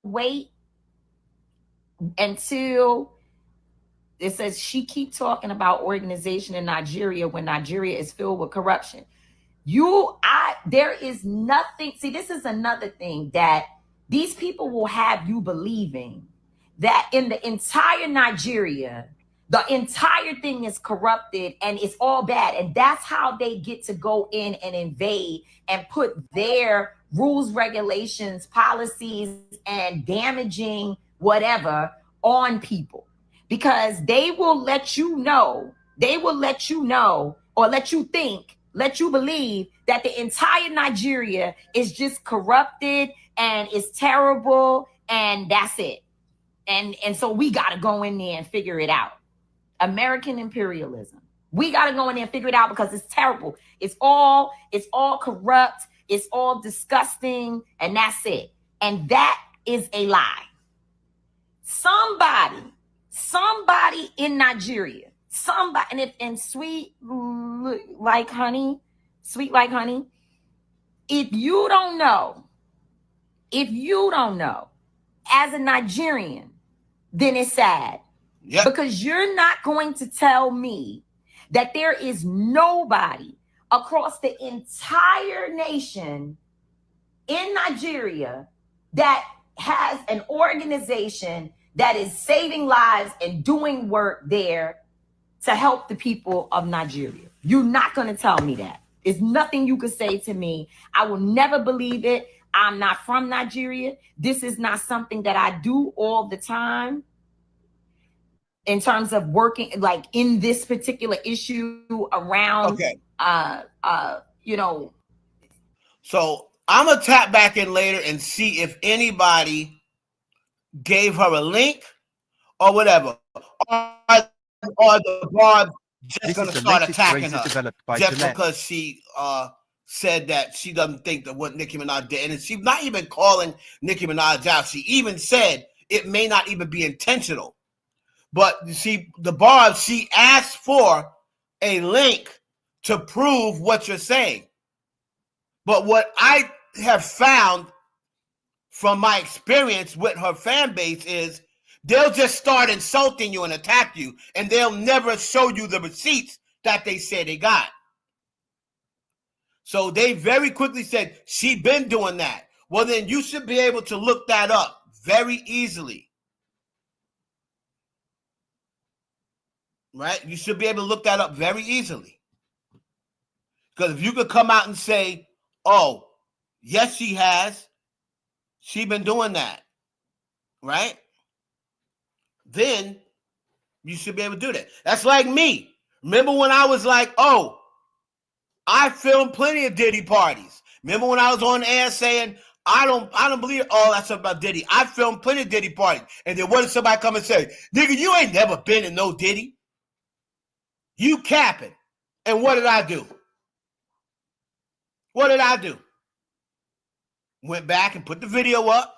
wait until it says she keep talking about organization in Nigeria when Nigeria is filled with corruption. There is nothing. See, this is another thing that these people will have you believing that in the entire Nigeria, the entire thing is corrupted and it's all bad. And that's how they get to go in and invade and put their rules, regulations, policies, and damaging whatever on people. Because they will let you know, or let you think, let you believe that the entire Nigeria is just corrupted and it's terrible and that's it. And so we got to go in there and figure it out. American imperialism. We got to go in there and figure it out because it's terrible. It's all corrupt. It's all disgusting. And that's it. And that is a lie. Somebody in Nigeria, and sweet like honey, if you don't know, as a Nigerian, then it's sad. Yep. Because you're not going to tell me that there is nobody across the entire nation in Nigeria that has an organization that is saving lives and doing work there to help the people of Nigeria. You're not going to tell me that. There's nothing you could say to me. I will never believe it. I'm not from Nigeria. This is not something that I do all the time in terms of working like in this particular issue around, So I'm going to tap back in later and see if anybody gave her a link or whatever. Or the bar just going to start attacking her just because she said that she doesn't think that what Nicki Minaj did. And she's not even calling Nicki Minaj out. She even said it may not even be intentional. But you see, the bar, she asked for a link to prove what you're saying. But what I have found from my experience with her fan base is they'll just start insulting you and attack you, and they'll never show you the receipts that they say they got. So they very quickly said, she been doing that. Well, then you should be able to look that up very easily. Right? You should be able to look that up very easily. Because if you could come out and say, oh, yes, she has. She been doing that. Right? Then you should be able to do that. That's like me. Remember when I was like, oh, I filmed plenty of Diddy parties. Remember when I was on air saying, I don't believe all that stuff about Diddy. I filmed plenty of Diddy parties. And then what did somebody come and say? Nigga, you ain't never been in no Diddy. You capping. And what did I do? What did I do? Went back and put the video up.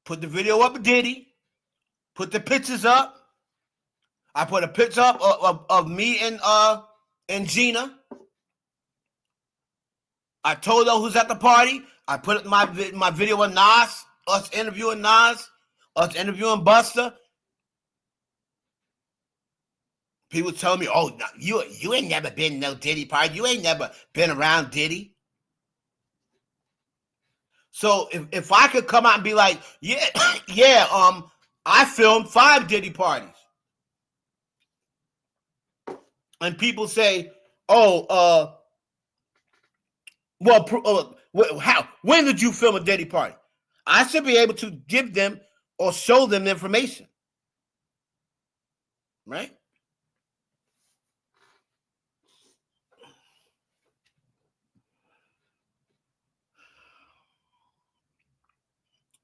Put the video up of Diddy. Put the pictures up. I put a picture up of me and Gina. I told her who's at the party. I put my video of Nas, us interviewing Nas, us interviewing Buster. People tell me, oh, no, you ain't never been in no Diddy party. You ain't never been around Diddy. So if I could come out and be like, yeah, I filmed 5 Diddy parties. And people say, oh, when did you film a Diddy party? I should be able to give them or show them the information. Right?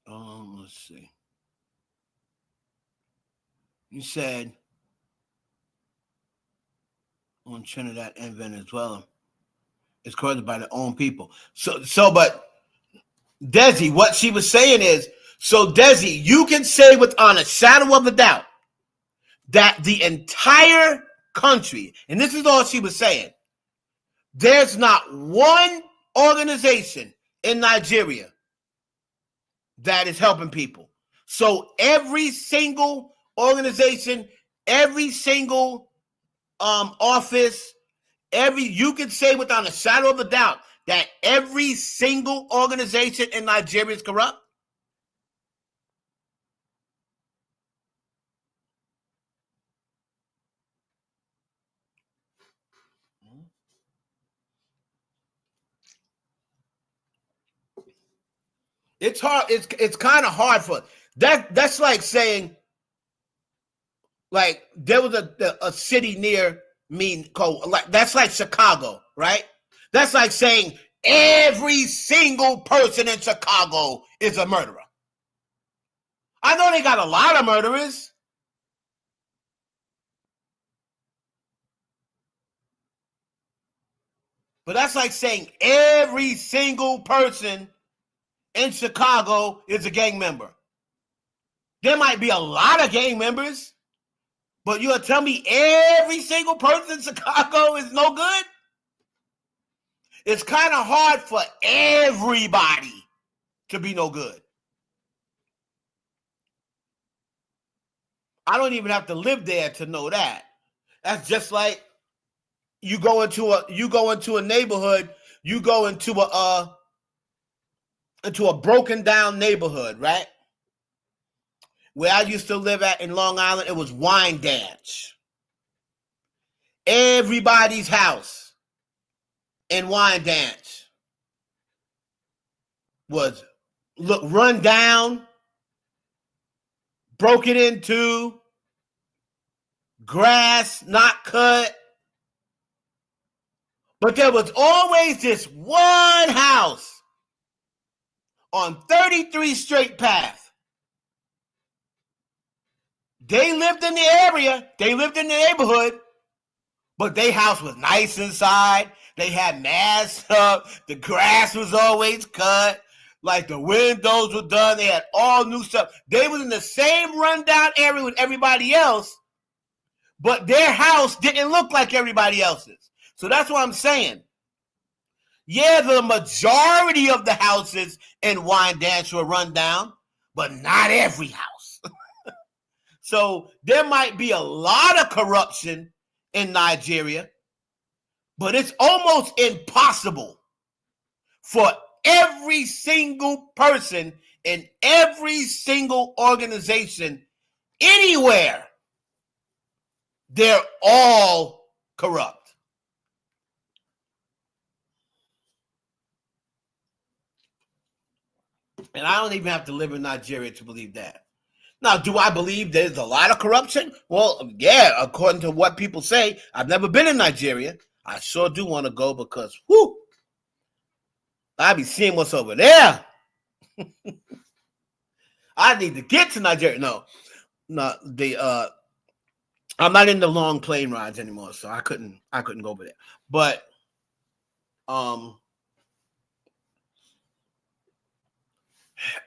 Let's see. You said on Trinidad and Venezuela, it's caused by their own people. But Desi, what she was saying is, so Desi, you can say without a shadow of a doubt that the entire country, and this is all she was saying, there's not one organization in Nigeria that is helping people. So every single organization, every single office, you can say without a shadow of a doubt that every single organization in Nigeria is corrupt. It's hard. It's kind of hard for that. That's like saying, like there was a city near me called, like, that's like Chicago, right? That's like saying every single person in Chicago is a murderer. I know they got a lot of murderers. But that's like saying every single person in Chicago is a gang member. There might be a lot of gang members, but you'll tell me every single person in Chicago is no good? It's kind of hard for everybody to be no good. I don't even have to live there to know that. That's just like you go into a neighborhood, you go into a broken down neighborhood, right? Where I used to live at in Long Island, it was Wine Dance. Everybody's house in Wine Dance was run down, broken into, grass not cut. But there was always this one house on 33 Straight Path. They lived in the area. They lived in the neighborhood. But their house was nice inside. They had masks up. The grass was always cut. Like the windows were done. They had all new stuff. They was in the same rundown area with everybody else. But their house didn't look like everybody else's. So that's what I'm saying. Yeah, the majority of the houses in Wine Dance were run down, but not every house. So there might be a lot of corruption in Nigeria, but it's almost impossible for every single person in every single organization anywhere. They're all corrupt. And I don't even have to live in Nigeria to believe that. Now, do I believe there's a lot of corruption? Well, yeah, according to what people say. I've never been in Nigeria. I sure do want to go because, whoo, I be seeing what's over there. I need to get to Nigeria. No, I'm not in the long plane rides anymore, so I couldn't go over there. But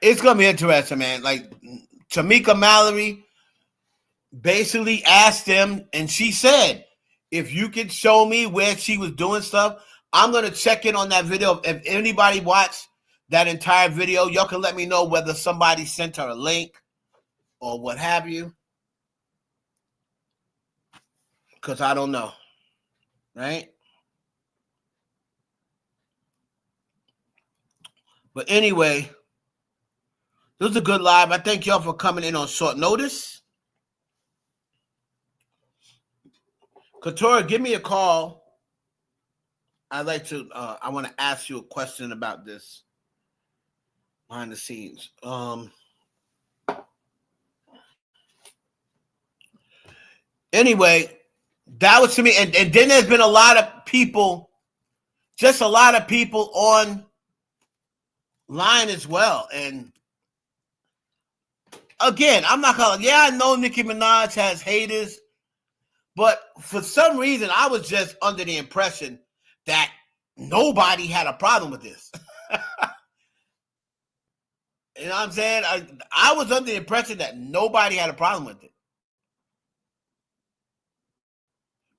it's gonna be interesting, man. Like Tamika Mallory basically asked them, and she said, if you could show me where she was doing stuff, I'm gonna check in on that video. If anybody watched that entire video, y'all can let me know whether somebody sent her a link or what have you. Because I don't know. Right? But anyway, this was a good live. I thank y'all for coming in on short notice. Katora, give me a call. I'd like to, I want to ask you a question about this behind the scenes. Anyway, that was to me. And then there's been a lot of people, just a lot of people online as well. And again, I'm not gonna, yeah, I know Nicki Minaj has haters, but for some reason, I was just under the impression that nobody had a problem with this. You know what I'm saying? I was under the impression that nobody had a problem with it.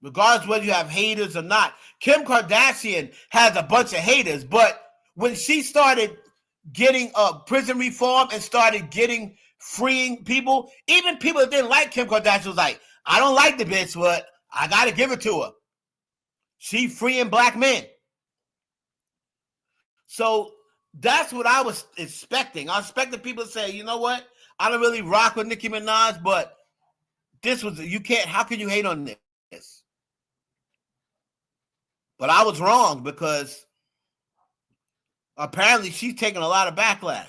Regardless whether you have haters or not. Kim Kardashian has a bunch of haters, but when she started getting prison reform and started getting freeing people, even people that didn't like Kim Kardashian was like, I don't like the bitch, but I got to give it to her. She freeing black men. So that's what I was expecting. I expected people to say, you know what? I don't really rock with Nicki Minaj, but this was, you can't, how can you hate on this? But I was wrong because apparently she's taking a lot of backlash.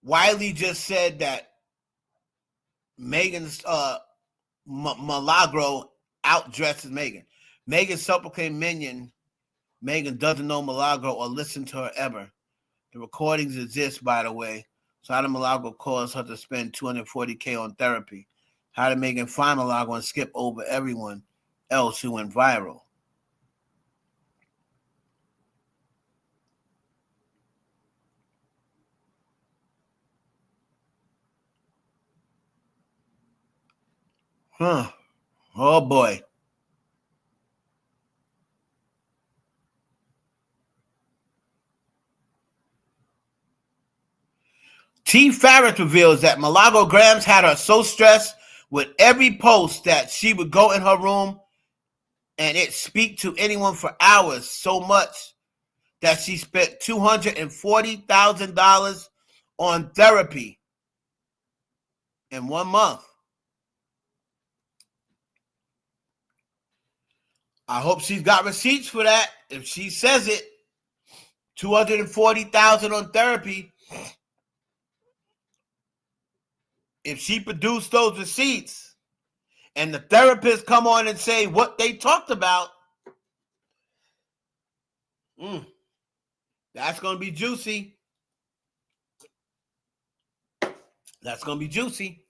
Wiley just said that Megan's Milagro outdresses Megan. Megan's self-proclaimed minion. Megan doesn't know Milagro or listen to her ever. The recordings exist, by the way. So how did Milagro cause her to spend $240K on therapy? How did Megan find Milagro and skip over everyone else who went viral? Huh. Oh, boy. T. Farris reveals that Milagro Gramz had her so stressed with every post that she would go in her room and it speak to anyone for hours, so much that she spent $240,000 on therapy in 1 month. I hope she's got receipts for that. If she says it, $240,000 on therapy. If she produced those receipts and the therapists come on and say what they talked about, that's going to be juicy. That's going to be juicy.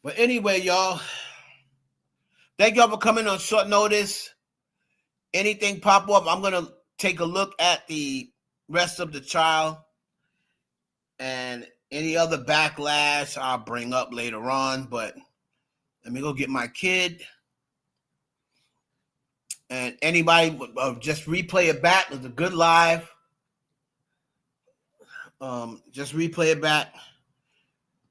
But anyway, y'all, thank y'all for coming on short notice. anything pop up, I'm gonna take a look at the rest of the trial, and any other backlash I'll bring up later on. But let me go get my kid. And anybody just replay it back. It was a good live. Just replay it back.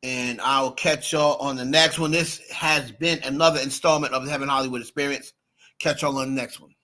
And I'll catch y'all on the next one. This has been another installment of the Heaven Hollywood Experience. Catch y'all on the next one.